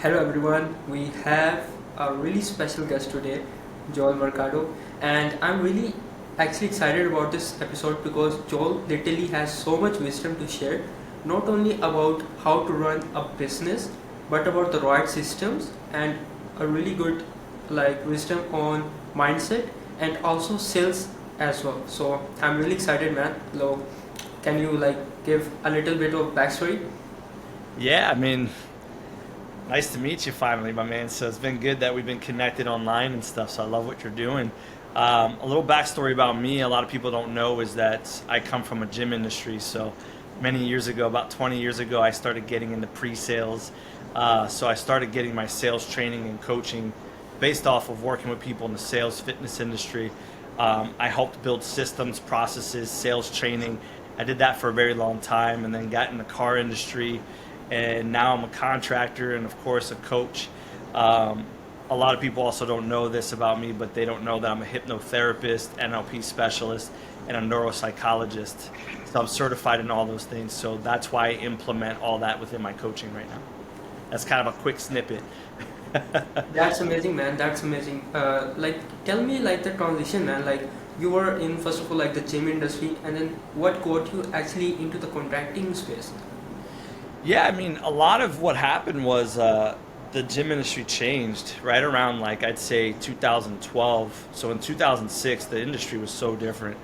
Hello everyone, we have a really special guest today, Joel Mercado, and I'm really actually excited about this episode because Joel literally has so much wisdom to share, not only about how to run a business, but about the right systems and a really good wisdom on mindset and also sales as well. So I'm really excited, man. So can you give a little bit of backstory? Yeah, nice to meet you finally, my man. So it's been good that we've been connected online and stuff. So I love what you're doing. A little backstory about me, a lot of people don't know, is that I come from a gym industry. So many years ago, about 20 years ago, I started getting into pre-sales. So I started getting my sales training and coaching based off of working with people in the sales fitness industry. I helped build systems, processes, sales training. I did that for a very long time and then got in the car industry. And now I'm a contractor and, of course, a coach. Um, a lot of people also don't know this about me, but they don't know that I'm a hypnotherapist, NLP specialist, and a neuropsychologist. So I'm certified in all those things. So that's why I implement all that within my coaching right now. That's kind of a quick snippet. That's amazing, man. That's amazing. Tell me the transition, man. Like, you were in first of all the gym industry, and then what got you actually into the contracting space? Yeah, a lot of what happened was the gym industry changed right around, like, I'd say 2012. So in 2006, the industry was so different.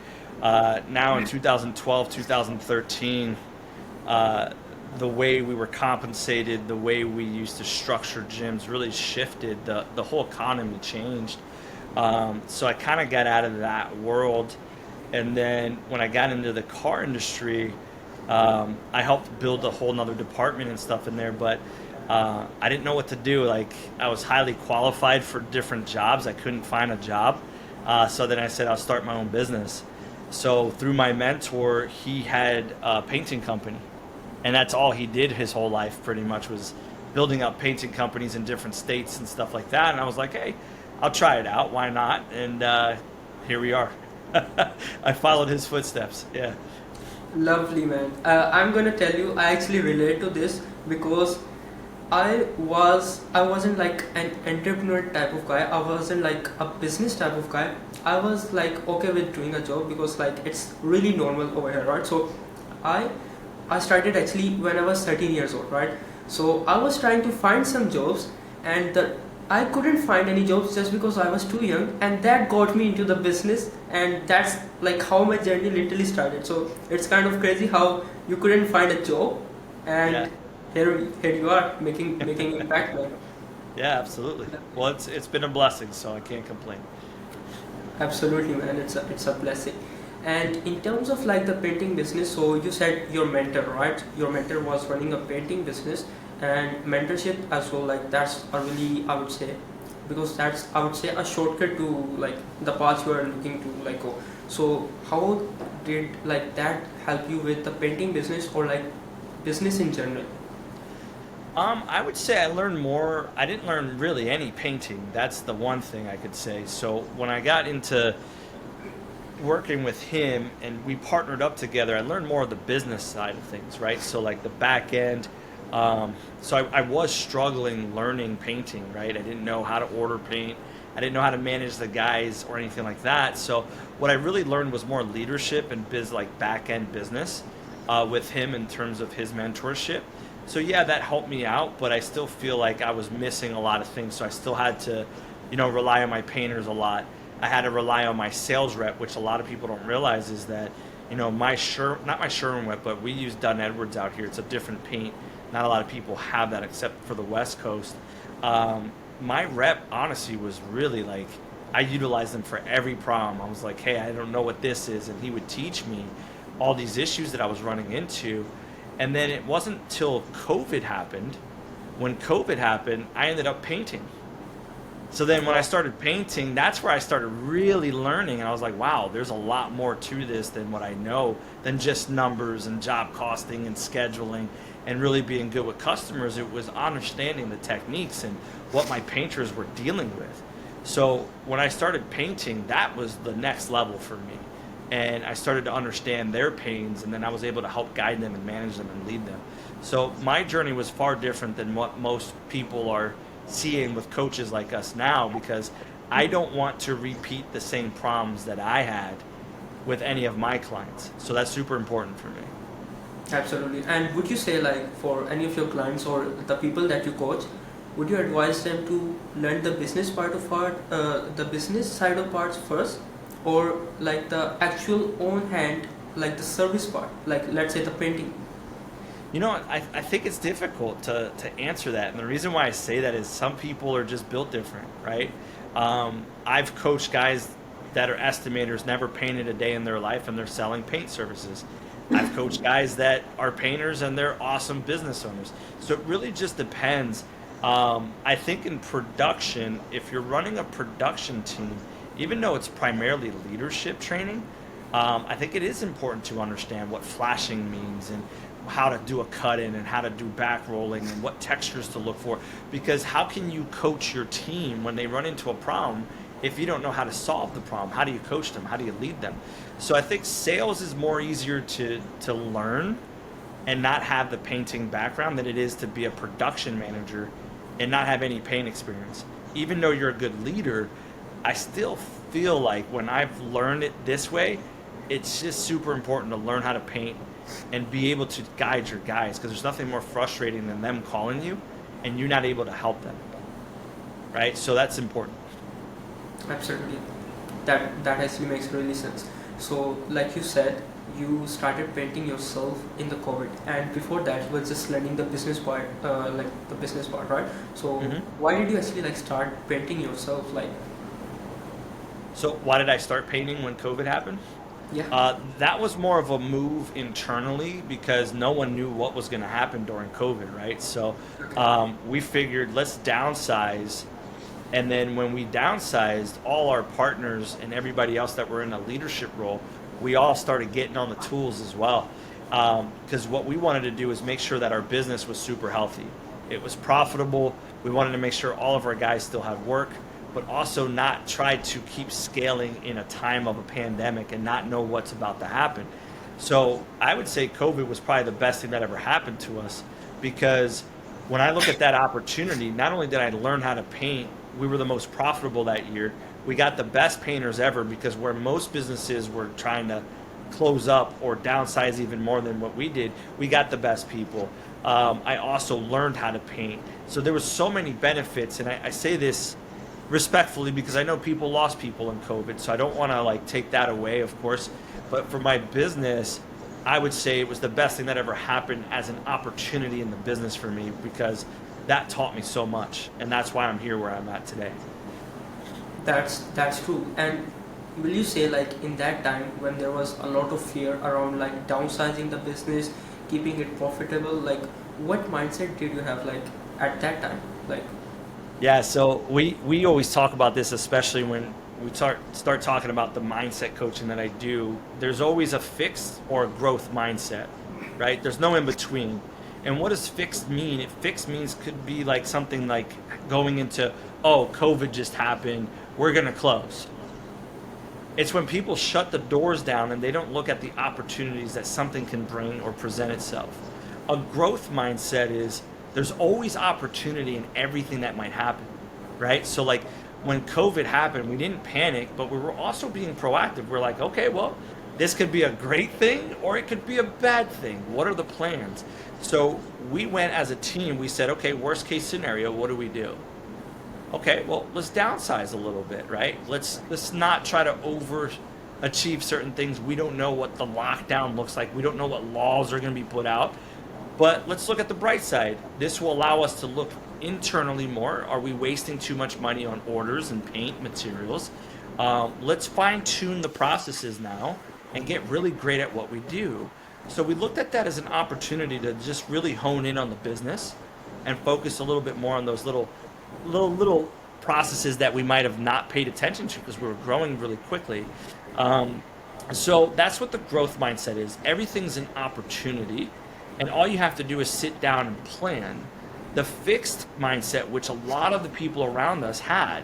Now in 2012, 2013, uh, the way we were compensated, the way we used to structure gyms really shifted. The whole economy changed. So I kind of got out of that world. And then when I got into the car industry, I helped build a whole nother department and stuff in there, but I didn't know what to do. Like, I was highly qualified for different jobs. I couldn't find a job. So then I said I'll start my own business. So through my mentor, he had a painting company, and that's all he did his whole life pretty much was building up painting companies in different states and stuff like that. And I was like, hey, I'll try it out. Why not? And here we are. I followed his footsteps. Yeah. Lovely, man. I'm gonna tell you, I actually relate to this because I wasn't like an entrepreneur type of guy. I wasn't like a business type of guy. I was like okay with doing a job because it's really normal over here, right? So I I started actually when I was 13 years old, right? So I was trying to find some jobs, and I couldn't find any jobs just because I was too young, and that got me into the business, and that's like how my journey literally started. So it's kind of crazy how you couldn't find a job, Yeah. and here you are making impact, man. Yeah, absolutely. Well, it's been a blessing, so I can't complain. Absolutely, man. It's a blessing. And in terms of the painting business, so you said your mentor, right? Your mentor was running a painting business and mentorship as well. Like, that's a really, I would say, because that's, I would say, a shortcut to the path you are looking to go. So how did that help you with the painting business or business in general? I would say I learned more. I didn't learn really any painting. That's the one thing I could say. So when I got into working with him and we partnered up together, I learned more of the business side of things, right? So like the back end. So I was struggling learning painting, right? I didn't know how to order paint. I didn't know how to manage the guys or anything like that. So what I really learned was more leadership and back end business with him in terms of his mentorship. So yeah, that helped me out, but I still feel like I was missing a lot of things. So I still had to, rely on my painters a lot. I had to rely on my sales rep, which a lot of people don't realize is that, not my Sherwin whip, but we use Dunn Edwards out here. It's a different paint. Not a lot of people have that except for the West Coast. My rep, honestly, was really I utilized them for every problem. I was like, hey, I don't know what this is. And he would teach me all these issues that I was running into. And then it wasn't till COVID happened. When COVID happened, I ended up painting. So then when I started painting, that's where I started really learning. And I was like, wow, there's a lot more to this than what I know, than just numbers and job costing and scheduling and really being good with customers. It was understanding the techniques and what my painters were dealing with. So when I started painting, that was the next level for me. and I started to understand their pains, and then I was able to help guide them and manage them and lead them. So my journey was far different than what most people are seeing with coaches like us now, because I don't want to repeat the same problems that I had with any of my clients. So that's super important for me. Absolutely. And would you say, like, for any of your clients or the people that you coach, would you advise them to learn the business part of the business side of parts first, or like the actual own hand, like the service part, like let's say the painting? You know, I think it's difficult to answer that. And the reason why I say that is some people are just built different, right? I've coached guys that are estimators, never painted a day in their life, and they're selling paint services. I've coached guys that are painters and they're awesome business owners. So it really just depends. I think in production, if you're running a production team, even though it's primarily leadership training, I think it is important to understand what flashing means and how to do a cut in and how to do back rolling and what textures to look for. Because how can you coach your team when they run into a problem if you don't know how to solve the problem? How do you coach them? How do you lead them? So I think sales is more easier to learn and not have the painting background than it is to be a production manager and not have any paint experience. Even though you're a good leader, I still feel like when I've learned it this way, it's just super important to learn how to paint and be able to guide your guys, because there's nothing more frustrating than them calling you and you're not able to help them, right? So that's important. Absolutely. That actually makes really sense. So, like you said, you started painting yourself in the COVID, and before that, you were just learning the business part, right? So, hmm why did you actually like start painting yourself? Like, So why did I start painting when COVID happened? yeah, That was more of a move internally because no one knew what was going to happen during COVID, right? So okay, we figured let's downsize. And then when we downsized, all our partners and everybody else that were in a leadership role, we all started getting on the tools as well. Because what we wanted to do is make sure that our business was super healthy. It was profitable. We wanted to make sure all of our guys still had work, but also not try to keep scaling in a time of a pandemic and not know what's about to happen. So I would say COVID was probably the best thing that ever happened to us, because when I look at that opportunity, not only did I learn how to paint, we were the most profitable that year. We got the best painters ever, because where most businesses were trying to close up or downsize even more than what we did, we got the best people. I also learned how to paint. So there was so many benefits, and I say this respectfully because I know people lost people in COVID, so I don't want to like take that away, of course. But for my business, I would say it was the best thing that ever happened as an opportunity in the business for me, because that taught me so much, and that's why I'm here where I'm at today. that's true. And will you say, like, in that time when there was a lot of fear around like downsizing the business, keeping it profitable, like, what mindset did you have like at that time? Like, Yeah, so we always talk about this, especially when we start talking about the mindset coaching that I do. There's always a fixed or a growth mindset, right? There's no in between. And what does fixed mean? It fixed means could be like something like going into, oh, COVID just happened, we're gonna close. It's when people shut the doors down and they don't look at the opportunities that something can bring or present itself. A growth mindset is there's always opportunity in everything that might happen, right? So like when COVID happened, we didn't panic, but we were also being proactive. We're like, okay, well, this could be a great thing or it could be a bad thing. What are the plans? So we went as a team, we said, okay, worst case scenario, what do we do? Okay, well, let's downsize a little bit, right? Let's not try to overachieve certain things. We don't know what the lockdown looks like. We don't know what laws are going to be put out. But let's look at the bright side. This will allow us to look internally more. Are we wasting too much money on orders and paint materials? Let's fine tune the processes now and get really great at what we do. So we looked at that as an opportunity to just really hone in on the business and focus a little bit more on those little processes that we might have not paid attention to because we were growing really quickly. So that's what the growth mindset is. Everything's an opportunity, and all you have to do is sit down and plan. The fixed mindset, which a lot of the people around us had,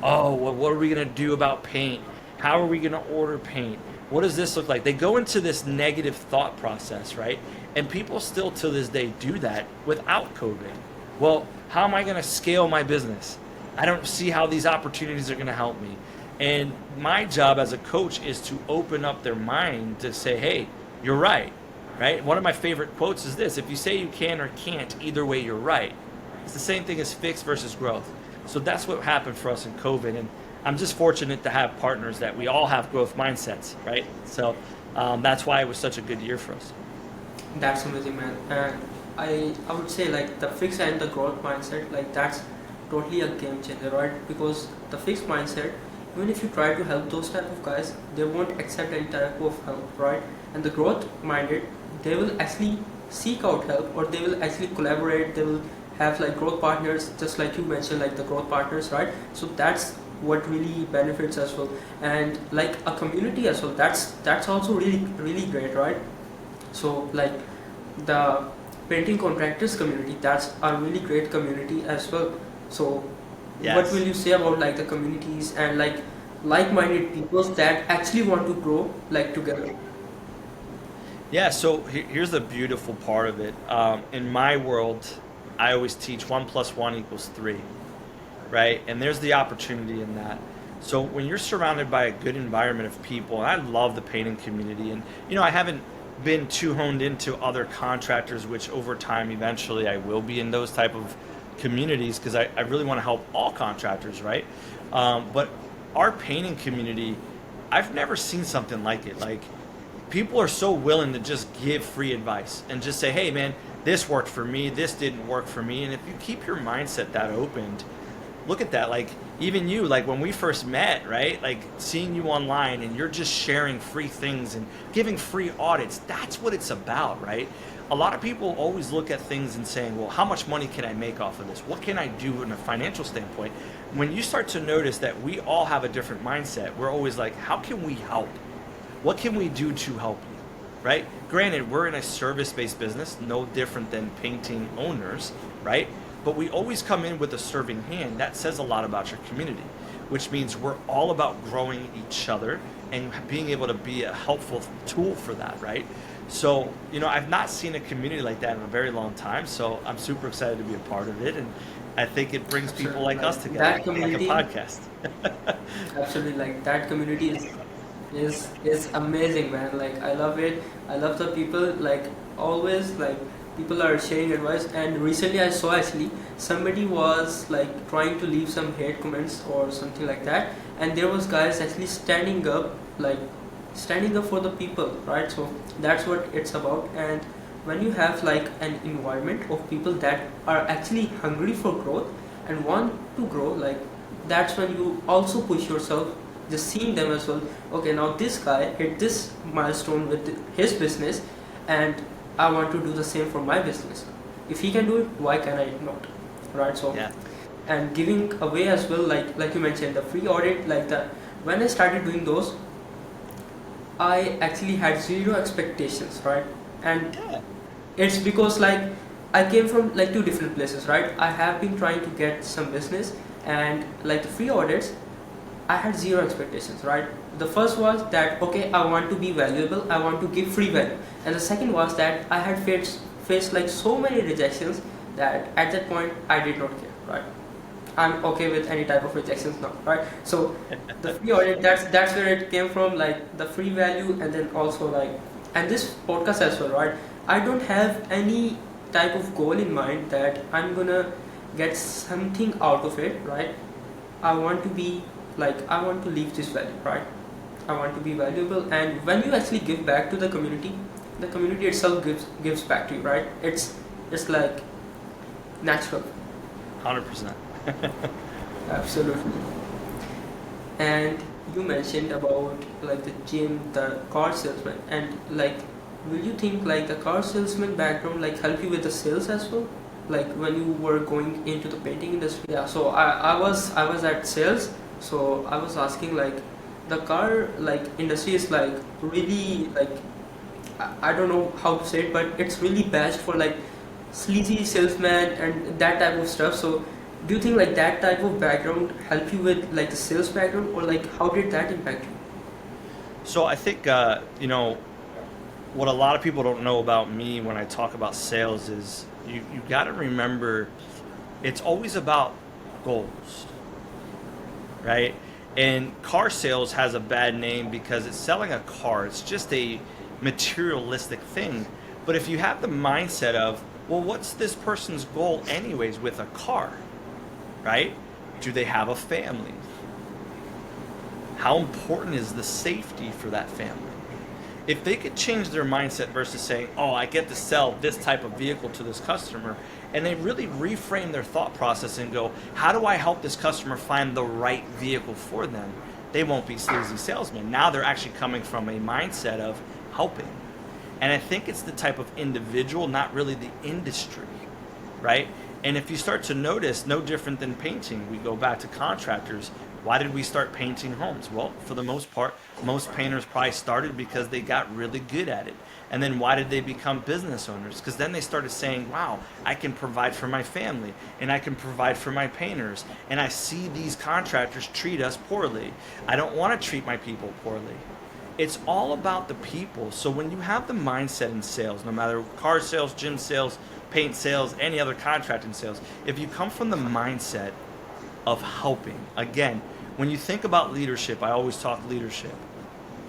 oh, well, what are we going to do about paint? How are we going to order paint? What does this look like? They go into this negative thought process, right? And people still to this day do that without COVID. Well, how am I going to scale my business? I don't see how these opportunities are going to help me. And my job as a coach is to open up their mind to say, hey, you're right, right? One of my favorite quotes is this: if you say you can or can't, either way, you're right. It's the same thing as fixed versus growth. So that's what happened for us in COVID. And I'm just fortunate to have partners that we all have growth mindsets, right? So that's why it was such a good year for us. That's amazing, man. And I would say like the fixed and the growth mindset, like that's totally a game changer, right? Because the fixed mindset, even if you try to help those type of guys, they won't accept any type of help, right? And the growth minded, they will actually seek out help, or they will actually collaborate. They will have like growth partners, just like you mentioned, like the growth partners, right? So that's what really benefits as well. And like a community as well, that's also really great, right? So like the painting contractors community, that's a really great community as well. So what will Yes. you say about like the communities and like-minded people that actually want to grow like together? Yeah, so here's the beautiful part of it. In my world, I always teach 1 + 1 = 3, right? And there's the opportunity in that. So when you're surrounded by a good environment of people, and I love the painting community, and I haven't been too honed into other contractors, which over time eventually I will be in those type of communities because I really want to help all contractors, right? But our painting community, I've never seen something like it. Like, people are so willing to just give free advice and just say, hey man, this worked for me, this didn't work for me. And if you keep your mindset that opened, look at that. Like, even you, like when we first met, right? Like seeing you online and you're just sharing free things and giving free audits. That's what it's about, right? A lot of people always look at things and saying, well, how much money can I make off of this? What can I do in a financial standpoint? When you start to notice that we all have a different mindset, we're always like, how can we help? What can we do to help you, right? Granted, we're in a service-based business, no different than painting owners, right? But we always come in with a serving hand. That says a lot about your community, which means we're all about growing each other and being able to be a helpful tool for that, right? So, I've not seen a community like that in a very long time, so I'm super excited to be a part of it, and I think it brings people Absolutely, like us like together, that like a community. podcast. Absolutely, like that community is amazing, man. Like I love it. I love the people. Like always, like people are sharing advice. And recently, I saw actually somebody was like trying to leave some hate comments or something like that, and there was guys actually like standing up for the people, right? So that's what it's about. And when you have like an environment of people that are actually hungry for growth and want to grow, like that's when you also push yourself, just seeing them as well. Okay, now this guy hit this milestone with his business, and I want to do the same for my business. If he can do it, why can I not, right? So Yeah. and giving away as well, like you mentioned, the free audit, like the when I started doing those, I actually had zero expectations, right? And Yeah. it's because like I came from like two different places, right? I have been trying to get some business, and like the free audits, I had zero expectations, right? The first was that okay, I want to be valuable, I want to give free value, and the second was that I had faced like so many rejections that at that point I did not care, right? I'm okay with any type of rejections now, right? So the free audit, that's where it came from, like the free value, and then also like, and this podcast as well, right? I don't have any type of goal in mind that I'm gonna get something out of it, right? I want to be like, I want to leave this value, right? I want to be valuable, and when you actually give back to the community itself gives back to you, right? It's like natural. 100%. Absolutely. And you mentioned about like the gym, the car salesman, and like, will you think like the car salesman background like help you with the sales as well? Like when you were going into the painting industry? Yeah. So I was at sales. So I was asking like the car like industry is like really like I don't know how to say it, but it's really bashed for like sleazy salesman and that type of stuff. So do you think like that type of background help you with like the sales background, or like how did that impact you? So I think, what a lot of people don't know about me when I talk about sales is you got to remember it's always about goals, right? And car sales has a bad name because it's selling a car. It's just a materialistic thing. But if you have the mindset of, well, what's this person's goal anyways with a car, right? Do they have a family? How important is the safety for that family? If they could change their mindset versus saying, oh, I get to sell this type of vehicle to this customer, and they really reframe their thought process and go, how do I help this customer find the right vehicle for them? They won't be sleazy salesmen. Now they're actually coming from a mindset of helping. And I think it's the type of individual, not really the industry, right? And if you start to notice, no different than painting, we go back to contractors. Why did we start painting homes? Well, for the most part, most painters probably started because they got really good at it. And then why did they become business owners? Because then they started saying, wow, I can provide for my family and I can provide for my painters. And I see these contractors treat us poorly. I don't want to treat my people poorly. It's all about the people. So when you have the mindset in sales, no matter car sales, gym sales, paint sales, any other contracting sales, if you come from the mindset of helping, again, when you think about leadership, I always talk leadership.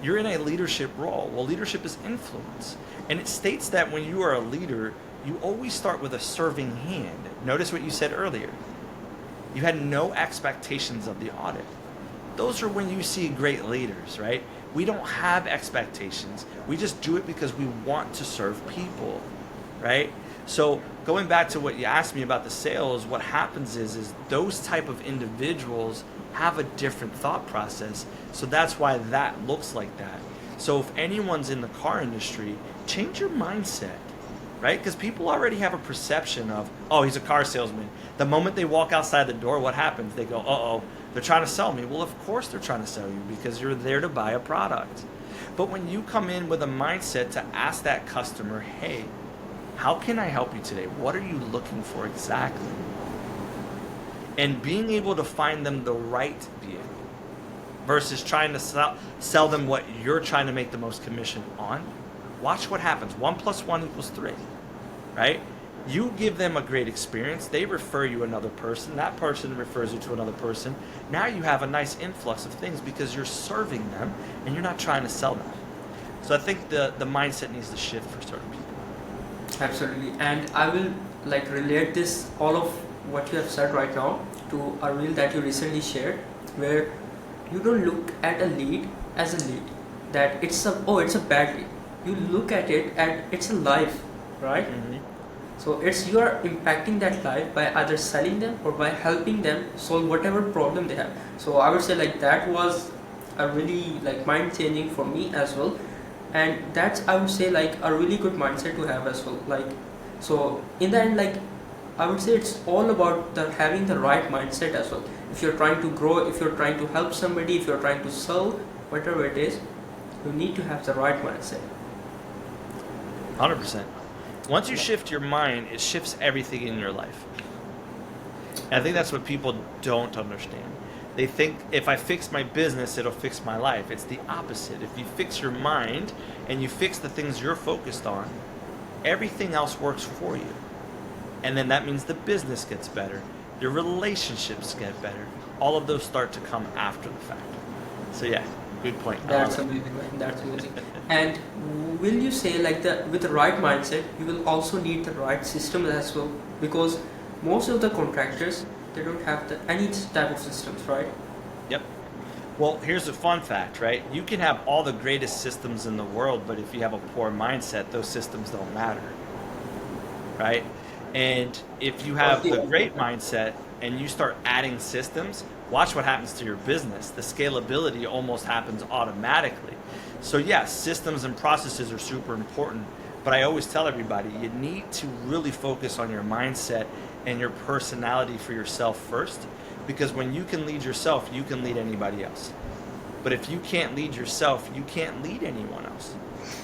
You're in a leadership role. Well, leadership is influence. And it states that when you are a leader, you always start with a serving hand. Notice what you said earlier. You had no expectations of the audit. Those are when you see great leaders, right? We don't have expectations. We just do it because we want to serve people, right? So going back to what you asked me about the sales, what happens is those type of individuals have a different thought process. So that's why that looks like that. So if anyone's in the car industry, change your mindset, right? Because people already have a perception of, oh, he's a car salesman. The moment they walk outside the door, what happens? They go, uh-oh, they're trying to sell me. Well, of course they're trying to sell you because you're there to buy a product. But when you come in with a mindset to ask that customer, hey, how can I help you today? What are you looking for exactly? And being able to find them the right vehicle versus trying to sell them what you're trying to make the most commission on. Watch what happens. 1 + 1 = 3, right? You give them a great experience. They refer you another person. That person refers you to another person. Now you have a nice influx of things because you're serving them and you're not trying to sell them. So I think the mindset needs to shift for certain people. Absolutely. And I will relate this, all of what you have said right now, to a reel that you recently shared, where you don't look at a lead as a lead, that it's a bad lead. You look at it and it's a life, right? Mm-hmm. So you are impacting that life by either selling them or by helping them solve whatever problem they have. So I would say that was a really mind changing for me as well, and that's, I would say, a really good mindset to have as well. So in the end, I would say it's all about having the right mindset as well. If you're trying to grow, if you're trying to help somebody, if you're trying to sell, whatever it is, you need to have the right mindset. 100%. Once you shift your mind, it shifts everything in your life. And I think that's what people don't understand. They think if I fix my business, it'll fix my life. It's the opposite. If you fix your mind and you fix the things you're focused on, everything else works for you. And then that means the business gets better. Your relationships get better. All of those start to come after the fact. So yeah, good point. That's amazing. That's amazing. And will you say with the right mindset, you will also need the right system as well? Because most of the contractors, they don't have any type of systems, right? Yep. Well, here's a fun fact, right? You can have all the greatest systems in the world, but if you have a poor mindset, those systems don't matter, right? And if you have the great mindset and you start adding systems, watch what happens to your business. The scalability almost happens automatically. So yes, systems and processes are super important, but I always tell everybody, you need to really focus on your mindset and your personality for yourself first, because when you can lead yourself, you can lead anybody else. But if you can't lead yourself, you can't lead anyone else.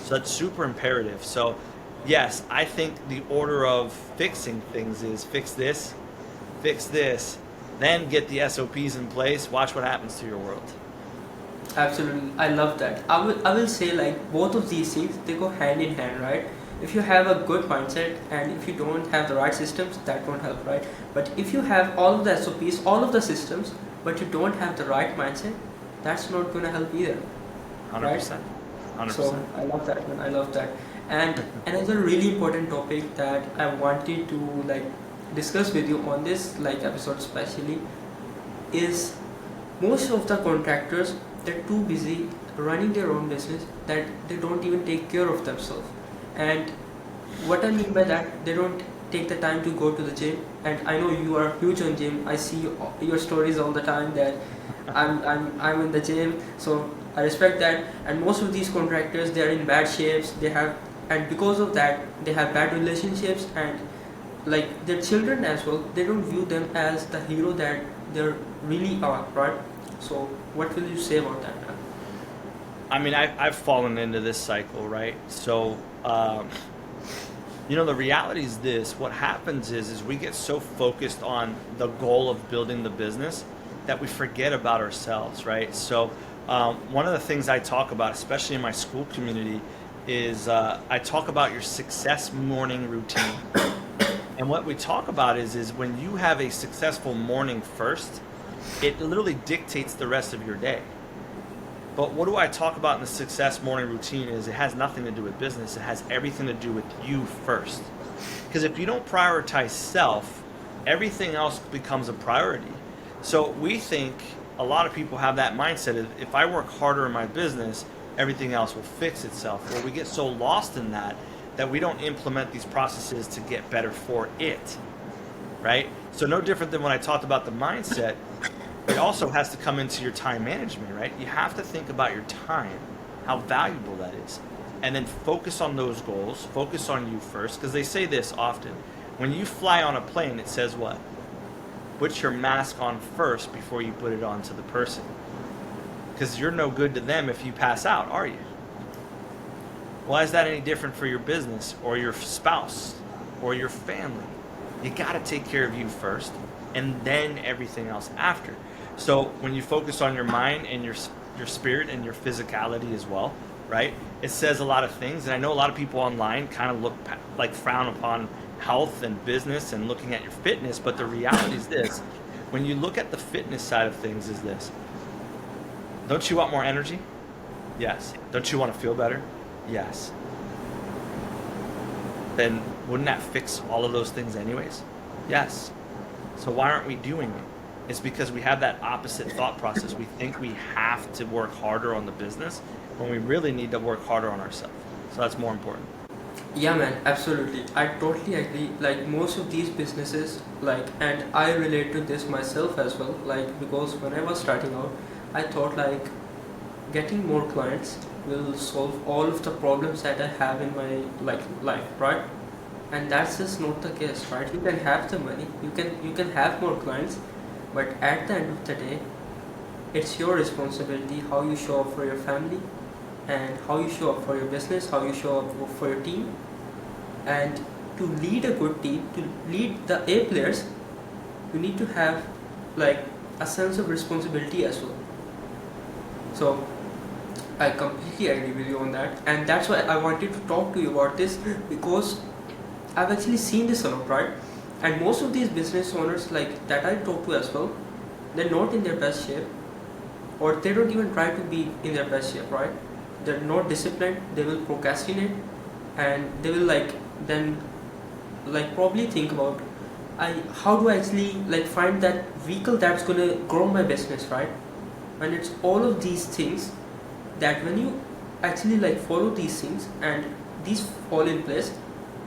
So that's super imperative. So yes, I think the order of fixing things is fix this, then get the SOPs in place, watch what happens to your world. Absolutely, I love that. I will say like both of these things they go hand in hand, right? If you have a good mindset and if you don't have the right systems, that won't help, right? But if you have all of the SOPs, all of the systems, but you don't have the right mindset, that's not gonna help either, right? 100%. So 100%. I love that one. I love that. And another really important topic that I wanted to like discuss with you on this like episode especially is most of the contractors they're too busy running their own business that they don't even take care of themselves. And what I mean by that, they don't take the time to go to the gym. And I know you are huge on gym. I see your stories all the time that I'm in the gym. So I respect that. And most of these contractors they are in bad shapes. They have and because of that they have bad relationships and like their children as well. They don't view them as the hero that they really are, right? So what will you say about that? I mean, I've fallen into this cycle, right? So, the reality is this. What happens is we get so focused on the goal of building the business that we forget about ourselves, right? So, one of the things I talk about, especially in my school community, is I talk about your success morning routine. And what we talk about is when you have a successful morning first, it literally dictates the rest of your day. But what do I talk about in the success morning routine is it has nothing to do with business. It has everything to do with you first. Because if you don't prioritize self, everything else becomes a priority. So we think a lot of people have that mindset of if I work harder in my business, everything else will fix itself. Well, we get so lost in that we don't implement these processes to get better for it, right? So no different than when I talked about the mindset, it also has to come into your time management, right? You have to think about your time, how valuable that is, and then focus on those goals, focus on you first, because they say this often. When you fly on a plane, it says what? Put your mask on first before you put it on to the person. Because you're no good to them if you pass out, are you? Why is that any different for your business or your spouse or your family? You got to take care of you first and then everything else after. So when you focus on your mind and your spirit and your physicality as well, right? It says a lot of things. And I know a lot of people online kind of frown upon health and business and looking at your fitness. But the reality is this. When you look at the fitness side of things is this. Don't you want more energy? Yes. Don't you want to feel better? Yes. Then wouldn't that fix all of those things anyways? Yes. So why aren't we doing it? It's because we have that opposite thought process. We think we have to work harder on the business when we really need to work harder on ourselves. So that's more important. Yeah, man, absolutely. I totally agree. Like most of these businesses, and I relate to this myself as well. Because when I was starting out, I thought getting more clients will solve all of the problems that I have in my life, right? And that's just not the case, right? You can have the money, you can have more clients, but at the end of the day, it's your responsibility how you show up for your family and how you show up for your business, how you show up for your team. And to lead a good team, to lead the A players, you need to have a sense of responsibility as well. So I completely agree with you on that, and that's why I wanted to talk to you about this, because I've actually seen this a lot, right? And most of these business owners that I talk to as well, they're not in their best shape, or they don't even try to be in their best shape, right? They're not disciplined. They will procrastinate, and they will then probably think about how do I actually find that vehicle that's gonna grow my business, right? And it's all of these things that when you actually follow these things and these fall in place,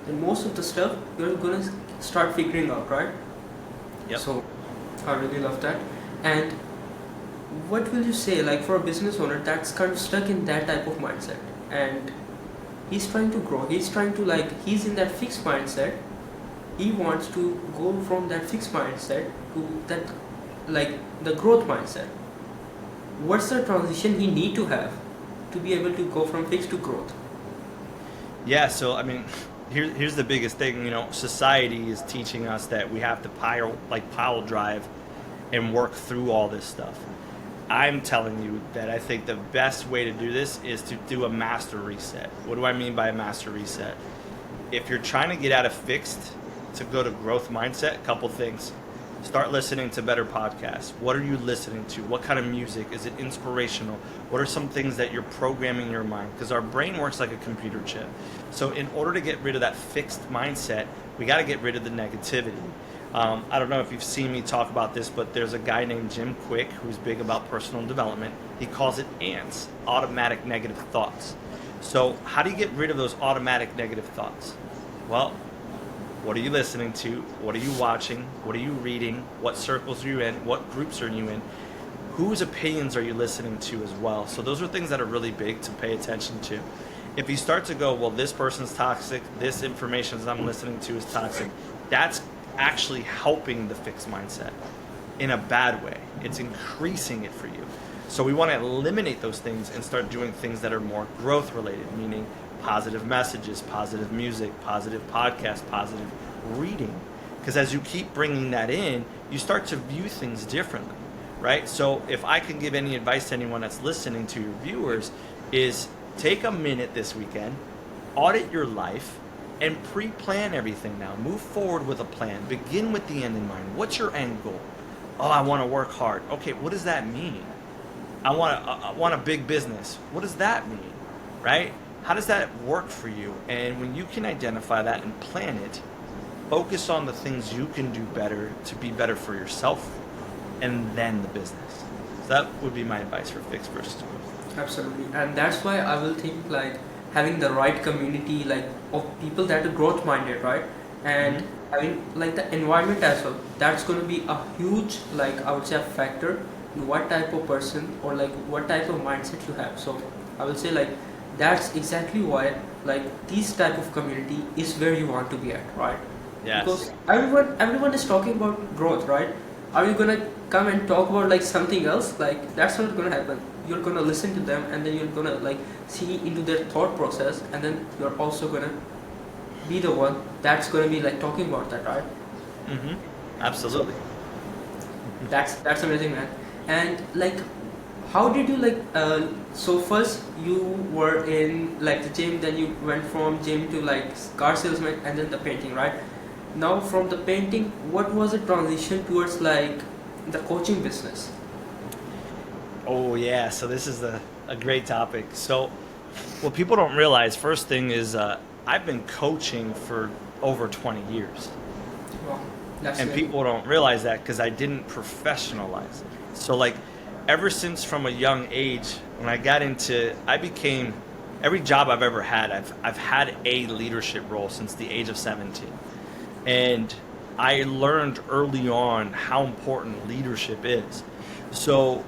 then most of the stuff you're gonna start figuring out, right? Yep. So I really love that. And what will you say for a business owner that's kind of stuck in that type of mindset, and he's trying to grow, he's trying to he's in that fixed mindset, he wants to go from that fixed mindset to that the growth mindset. What's the transition he need to have to be able to go from fixed to growth? Yeah, so I mean, here's the biggest thing. Society is teaching us that we have to pile drive and work through all this stuff. I'm telling you that I think the best way to do this is to do a master reset. What do I mean by a master reset? If you're trying to get out of fixed to go to growth mindset, a couple things. Start listening to better podcasts. What are you listening to? What kind of music? Is it inspirational? What are some things that you're programming your mind? Because our brain works like a computer chip. So in order to get rid of that fixed mindset, we got to get rid of the negativity. I don't know if you've seen me talk about this, but there's a guy named Jim Quick who's big about personal development. He calls it ANTS, automatic negative thoughts. So how do you get rid of those automatic negative thoughts? Well, what are you listening to? What are you watching? What are you reading? What circles are you in? What groups are you in? Whose opinions are you listening to as well? So those are things that are really big to pay attention to. If you start to go, well, this person's toxic, this information that I'm listening to is toxic, that's actually helping the fixed mindset in a bad way. It's increasing it for you. So we want to eliminate those things and start doing things that are more growth related, meaning positive messages, positive music, positive podcasts, positive reading. Because as you keep bringing that in, you start to view things differently, right? So if I can give any advice to anyone that's listening to your viewers is take a minute this weekend, audit your life, and pre-plan everything now. Move forward with a plan. Begin with the end in mind. What's your end goal? Oh, I want to work hard. Okay, what does that mean? I want a big business. What does that mean, right? How does that work for you? And when you can identify that and plan it, focus on the things you can do better to be better for yourself and then the business. So that would be my advice for fixed versus growth. Absolutely. And that's why I will think like having the right community like of people that are growth minded, right? And having like the environment as well. That's going to be a huge, like I would say, a factor in what type of person or like what type of mindset you have. So I will say like that's exactly why like this type of community is where you want to be at, right? Yes. Because everyone is talking about growth, right? Are you gonna come and talk about like something else? Like that's not gonna happen. You're gonna listen to them and then you're gonna like see into their thought process, and then you're also gonna be the one that's gonna be like talking about that, right? Absolutely. That's amazing, man. And like how did you like so first you were in like the gym, then you went from gym to like car salesman and then the painting, right? Now from the painting, what was the transition towards like the coaching business? Oh yeah, so this is a great topic. So what people don't realize, first thing is I've been coaching for over 20 years. Wow, that's And really people don't realize that because I didn't professionalize it. So like ever since from a young age, when I got into, I became, every job I've ever had, I've had a leadership role since the age of 17. And I learned early on how important leadership is. So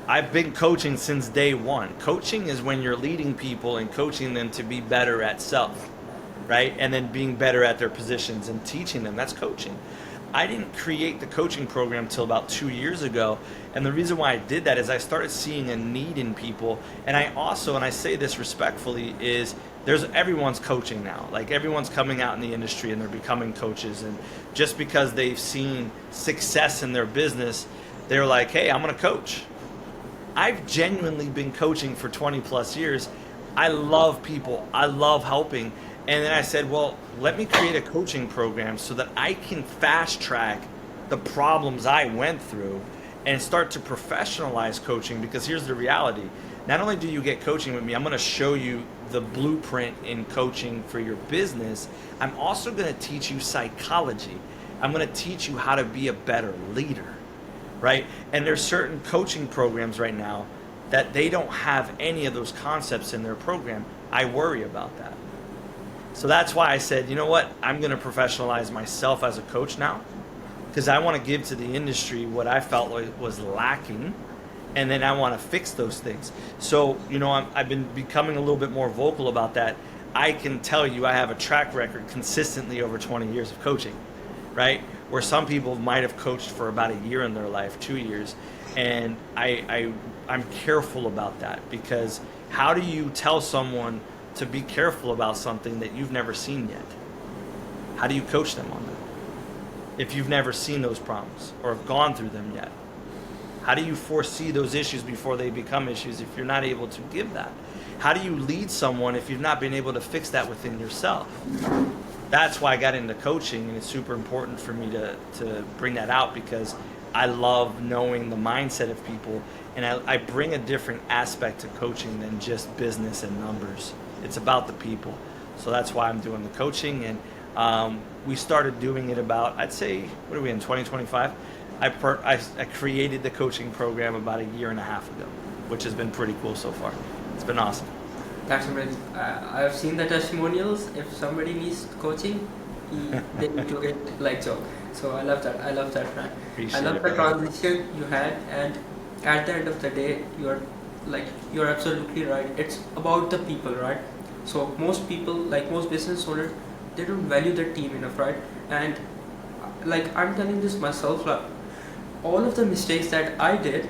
I've been coaching since day one. Coaching is when you're leading people and coaching them to be better at self, right? And then being better at their positions and teaching them. That's coaching. I didn't create the coaching program till about 2 years ago. And the reason why I did that is I started seeing a need in people. And I also, and I say this respectfully, is everyone's coaching now. Like everyone's coming out in the industry and they're becoming coaches. And just because they've seen success in their business, they're like, hey, I'm going to coach. I've genuinely been coaching for 20 plus years. I love people. I love helping. And then I said, well, let me create a coaching program so that I can fast track the problems I went through and start to professionalize coaching. Because here's the reality. Not only do you get coaching with me, I'm going to show you the blueprint in coaching for your business. I'm also going to teach you psychology. I'm going to teach you how to be a better leader, right? And there's certain coaching programs right now that they don't have any of those concepts in their program. I worry about that. So that's why I said, you know what? I'm going to professionalize myself as a coach now, because I want to give to the industry what I felt was lacking, and then I want to fix those things. So, you know, I've been becoming a little bit more vocal about that. I can tell you I have a track record consistently over 20 years of coaching, right? Where some people might have coached for about a year in their life, 2 years, and I'm careful about that, because how do you tell someone to be careful about something that you've never seen yet? How do you coach them on that if you've never seen those problems or have gone through them yet? How do you foresee those issues before they become issues if you're not able to give that? How do you lead someone if you've not been able to fix that within yourself? That's why I got into coaching, and it's super important for me to bring that out, because I love knowing the mindset of people, and I bring a different aspect to coaching than just business and numbers. It's about the people. So that's why I'm doing the coaching, and we started doing it about, I'd say, what are we in, 2025? I created the coaching program about a year and a half ago, which has been pretty cool so far. It's been awesome. That's amazing. I've seen the testimonials. If somebody needs coaching, they need to get like Joe. So I love that. I love that, man. Appreciate I love it, the brother. transition you had, and at the end of the day, you're absolutely right. It's about the people, right? So most people, like most business owners, they don't value their team enough, right? And like I'm telling this myself, like, all of the mistakes that I did,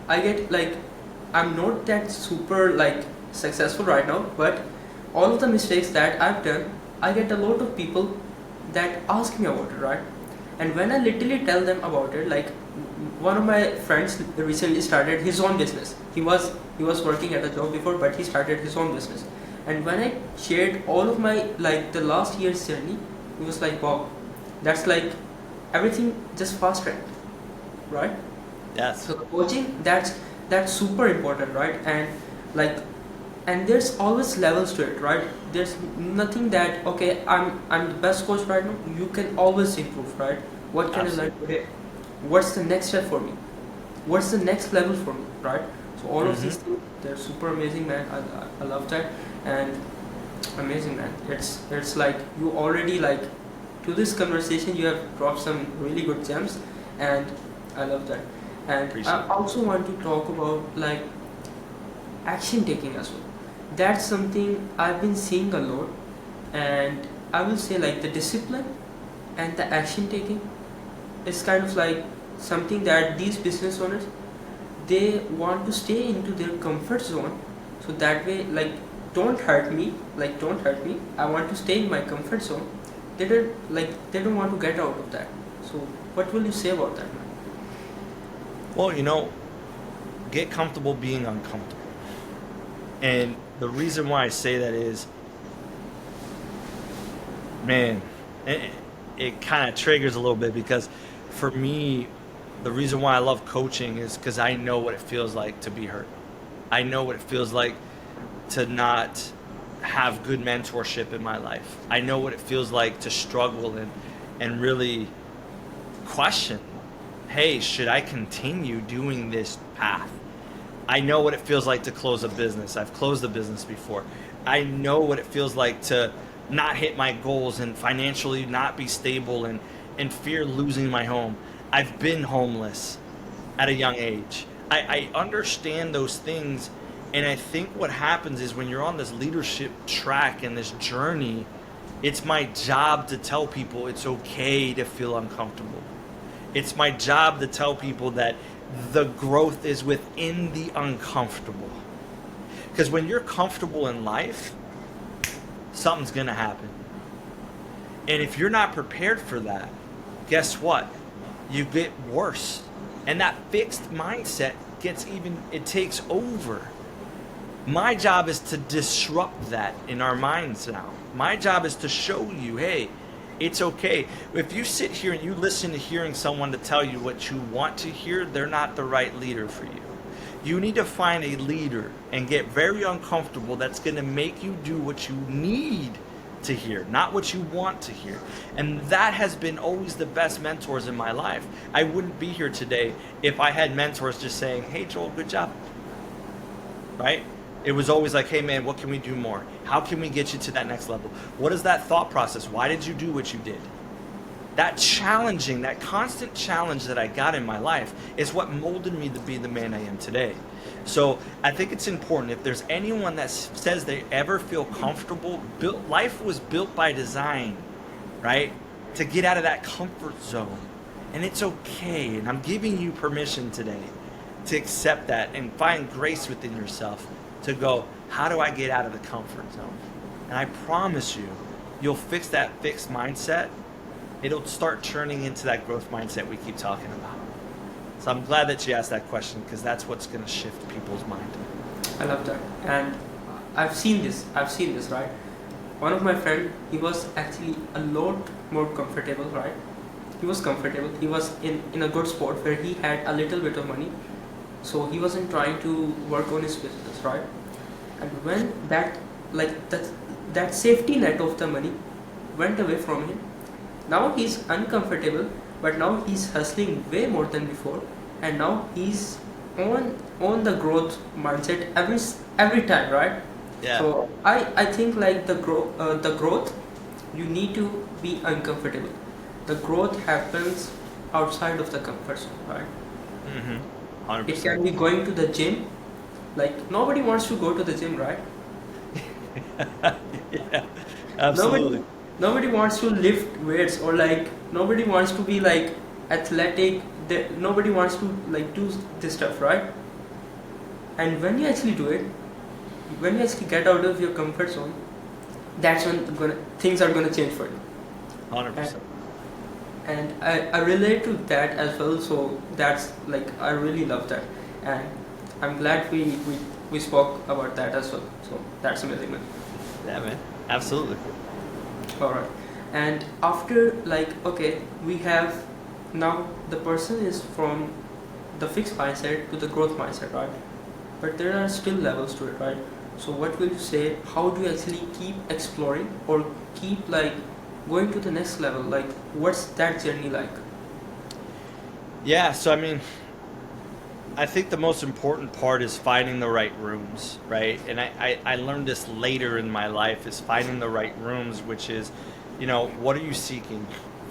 I get like, I'm not that super like successful right now, but all of the mistakes that I've done, I get a lot of people that ask me about it, right? And when I literally tell them about it, like one of my friends recently started his own business. He was working at a job before, but he started his own business. And when I shared all of my like the last year's journey, he was like, wow, that's like everything just fast tracked, right? Yes. So the coaching, that's super important, right? And like, and there's always levels to it, right? There's nothing that, okay, I'm the best coach right now. You can always improve, right? What can I learn today? What's the next step for me? What's the next level for me, right? So all of these things, they're super amazing, man. I love that. And amazing, man. It's like you already like, to this conversation you have dropped some really good gems, and I love that. And Appreciate I it. also want to talk about like action taking as well. That's something I've been seeing a lot, and I will say like the discipline and the action taking is kind of like something that these business owners, they want to stay into their comfort zone, so that way like don't hurt me, I want to stay in my comfort zone. They don't want to get out of that. So what will you say about that, man? Well, get comfortable being uncomfortable. And the reason why I say that is, man, it kind of triggers a little bit, because for me, the reason why I love coaching is because I know what it feels like to be hurt. I know what it feels like to not have good mentorship in my life. I know what it feels like to struggle and really question, hey, should I continue doing this path? I know what it feels like to close a business. I've closed a business before. I know what it feels like to not hit my goals and financially not be stable and fear losing my home. I've been homeless at a young age. I understand those things, and I think what happens is when you're on this leadership track and this journey, it's my job to tell people it's okay to feel uncomfortable. It's my job to tell people that the growth is within the uncomfortable. Because when you're comfortable in life, something's going to happen. And if you're not prepared for that, guess what? You get worse. And that fixed mindset it takes over. My job is to disrupt that in our minds now. My job is to show you, hey, it's okay. If you sit here and you listen to hearing someone to tell you what you want to hear, they're not the right leader for you. You need to find a leader and get very uncomfortable that's going to make you do what you need to hear, not what you want to hear. And that has been always the best mentors in my life. I wouldn't be here today if I had mentors just saying, hey, Joel, good job. Right? It was always like, hey, man, what can we do more? How can we get you to that next level? What is that thought process? Why did you do what you did? That constant challenge that I got in my life is what molded me to be the man I am today. So I think it's important, if there's anyone that says they ever feel comfortable, life was built by design, right? To get out of that comfort zone. And it's okay. And I'm giving you permission today to accept that and find grace within yourself to go, how do I get out of the comfort zone? And I promise you, you'll fix that fixed mindset. It'll start turning into that growth mindset we keep talking about. So I'm glad that you asked that question because that's what's going to shift people's mind. I love that. And I've seen this. Right? One of my friend, he was actually a lot more comfortable, right? He was comfortable. He was in a good spot where he had a little bit of money. So he wasn't trying to work on his business, right? And when that safety net of the money went away from him, now he's uncomfortable, but now he's hustling way more than before, and now he's on the growth mindset every time, right? Yeah. So I think like the growth, you need to be uncomfortable. The growth happens outside of the comfort zone, right? Mm-hmm. It 100%. can be going to the gym. Like nobody wants to go to the gym, right? Yeah, absolutely. Nobody wants to lift weights, or like nobody wants to be like athletic. Nobody wants to like do this stuff, right? And when you actually do it, when you actually get out of your comfort zone, that's when things are gonna change for you. 100%. And I relate to that as well. So that's like I really love that, and I'm glad we spoke about that as well. So that's amazing, man. Yeah, man. Absolutely. All right. And after like okay, we have now the person is from the fixed mindset to the growth mindset, right? But there are still levels to it, right? So what will you say? How do you actually keep exploring or keep like going to the next level? Like what's that journey like? Yeah, so I mean, I think the most important part is finding the right rooms, right? And I learned this later in my life is finding the right rooms, which is, what are you seeking?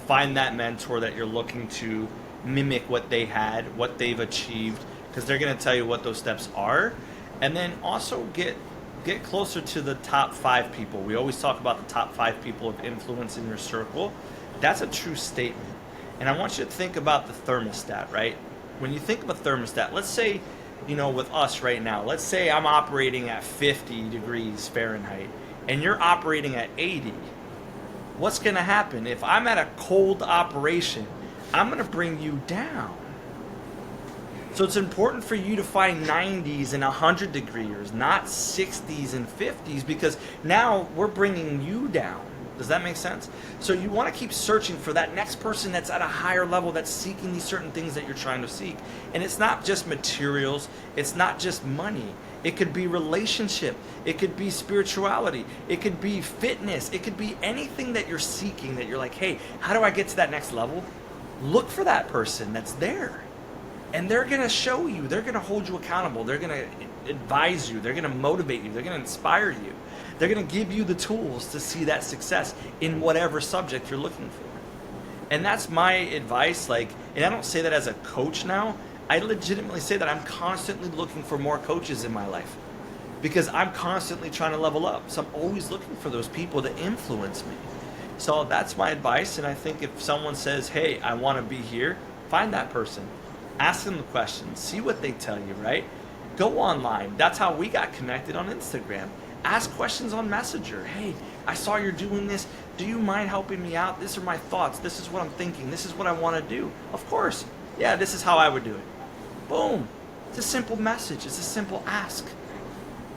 Find that mentor that you're looking to mimic what they had, what they've achieved, because they're going to tell you what those steps are. And then also get closer to the top 5 people. We always talk about the top 5 people of influence in your circle. That's a true statement. And I want you to think about the thermostat, right? When you think of a thermostat, let's say, with us right now, let's say I'm operating at 50 degrees Fahrenheit and you're operating at 80. What's going to happen? If I'm at a cold operation, I'm going to bring you down. So it's important for you to find 90s and 100 degrees, not 60s and 50s, because now we're bringing you down. Does that make sense? So you want to keep searching for that next person that's at a higher level, that's seeking these certain things that you're trying to seek. And it's not just materials. It's not just money. It could be relationship. It could be spirituality. It could be fitness. It could be anything that you're seeking that you're like, hey, how do I get to that next level? Look for that person that's there. And they're going to show you. They're going to hold you accountable. They're going to advise you. They're going to motivate you. They're going to inspire you. They're going to give you the tools to see that success in whatever subject you're looking for. And that's my advice. And I don't say that as a coach now. I legitimately say that I'm constantly looking for more coaches in my life because I'm constantly trying to level up. So I'm always looking for those people to influence me. So that's my advice. And I think if someone says, hey, I want to be here, find that person. Ask them the questions. See what they tell you, right? Go online. That's how we got connected on Instagram. Ask questions on Messenger. Hey, I saw you're doing this. Do you mind helping me out? These are my thoughts. This is what I'm thinking. This is what I want to do. Of course. Yeah, this is how I would do it. Boom. It's a simple message. It's a simple ask.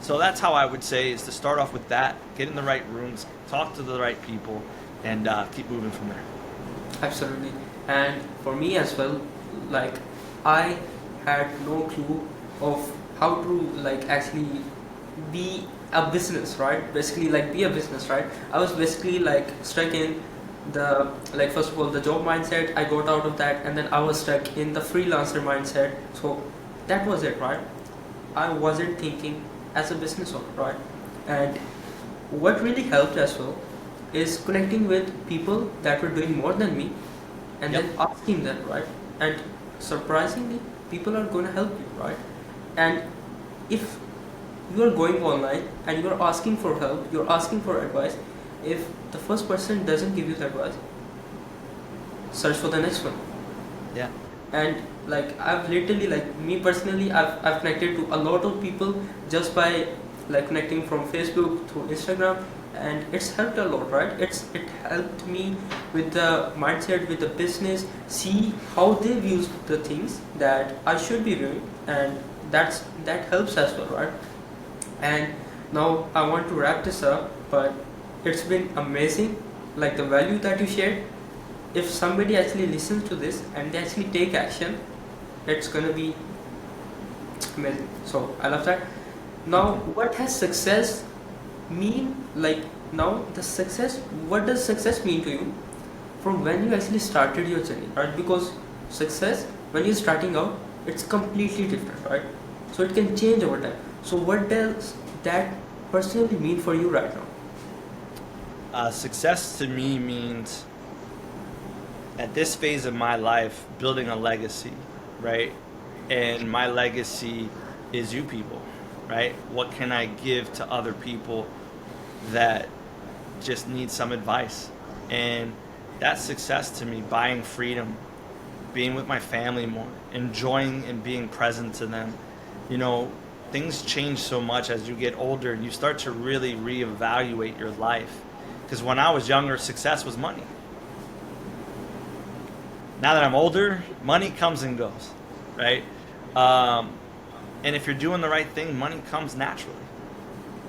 So that's how I would say is to start off with that, get in the right rooms, talk to the right people, and keep moving from there. Absolutely. And for me as well, like I had no clue of how to actually be a business, right? Basically be a business, right? I was basically stuck in the first of all the job mindset. I got out of that, and then I was stuck in the freelancer mindset. So that was it, right? I wasn't thinking as a business owner, right? And what really helped as well is connecting with people that were doing more than me, and then asking them, right? And surprisingly, people are going to help you, right? And if you are going online and you are asking for help, you're asking for advice, if the first person doesn't give you the advice, search for the next one. Yeah. And I've literally me personally, I've connected to a lot of people just by connecting from Facebook through Instagram, and it's helped a lot, right? It helped me with the mindset, with the business, see how they've used the things that I should be doing, and that helps as well, right? And now I want to wrap this up, but it's been amazing, like the value that you shared. If somebody actually listens to this and they actually take action, it's gonna be amazing. So I love that. Now, what has success mean? Like now, the success. What does success mean to you from when you actually started your journey, right? Because success, when you're starting out, it's completely different, right? So it can change over time. So what does that personally mean for you right now? Success to me means, at this phase of my life, building a legacy, right? And my legacy is you people, right? What can I give to other people that just need some advice? And that's success to me. Buying freedom, being with my family more, enjoying and being present to them. You know, things change so much as you get older, and you start to really reevaluate your life. Because when I was younger, success was money. Now that I'm older, money comes and goes, right? And if you're doing the right thing, money comes naturally.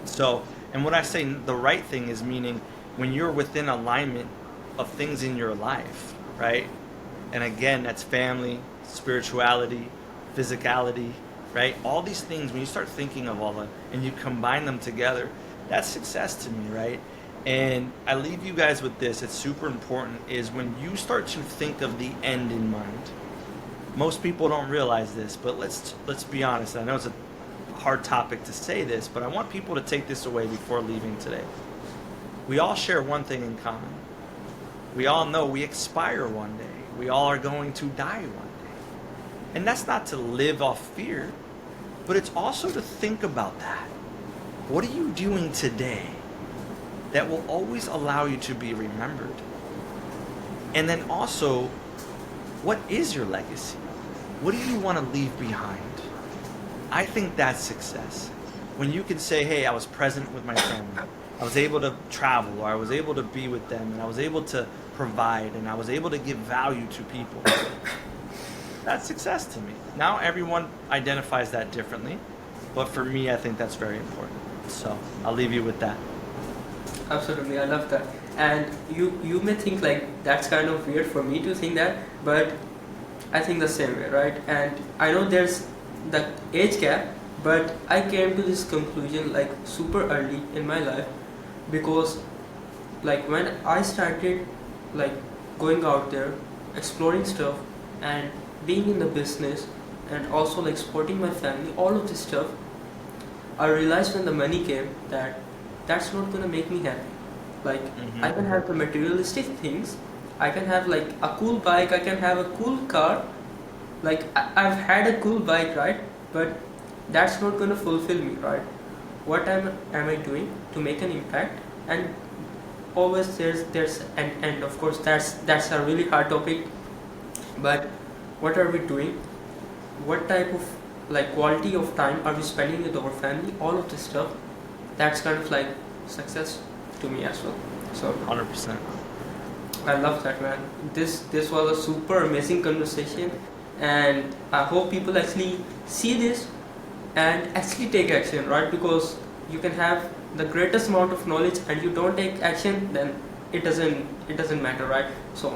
So, and when I say the right thing is meaning when you're within alignment of things in your life, right? And again, that's family, spirituality, physicality, right? All these things, when you start thinking of all of them and you combine them together, that's success to me, right? And I leave you guys with this, it's super important, is when you start to think of the end in mind. Most people don't realize this, but let's be honest. I know it's a hard topic to say this, but I want people to take this away before leaving today. We all share one thing in common. We all know we expire one day. We all are going to die one day. And that's not to live off fear, but it's also to think about that. What are you doing today that will always allow you to be remembered? And then also, what is your legacy? What do you want to leave behind? I think that's success. When you can say, hey, I was present with my family. I was able to travel, or I was able to be with them, and I was able to provide, and I was able to give value to people. That's success to me. Now everyone identifies that differently, but for me, I think that's very important. So I'll leave you with that. Absolutely, I love that. And you may think like that's kind of weird for me to think that, but I think the same way, right? And I know there's the age gap, but I came to this conclusion like super early in my life, because like when I started like going out there, exploring stuff and being in the business and also like supporting my family, all of this stuff, I realized when the money came that that's not gonna make me happy. Like I can have the materialistic things, I can have like a cool bike, I can have a cool car, like I've had a cool bike, right? But that's not gonna fulfill me, right? What am I doing to make an impact? And always there's an end. Of course, that's a really hard topic. But what are we doing? What type of like quality of time are we spending with our family? All of this stuff, that's kind of like success to me as well. So 100%. I love that, man. This was a super amazing conversation, and I hope people actually see this and actually take action, right? Because you can have the greatest amount of knowledge and you don't take action, then it doesn't matter, right? So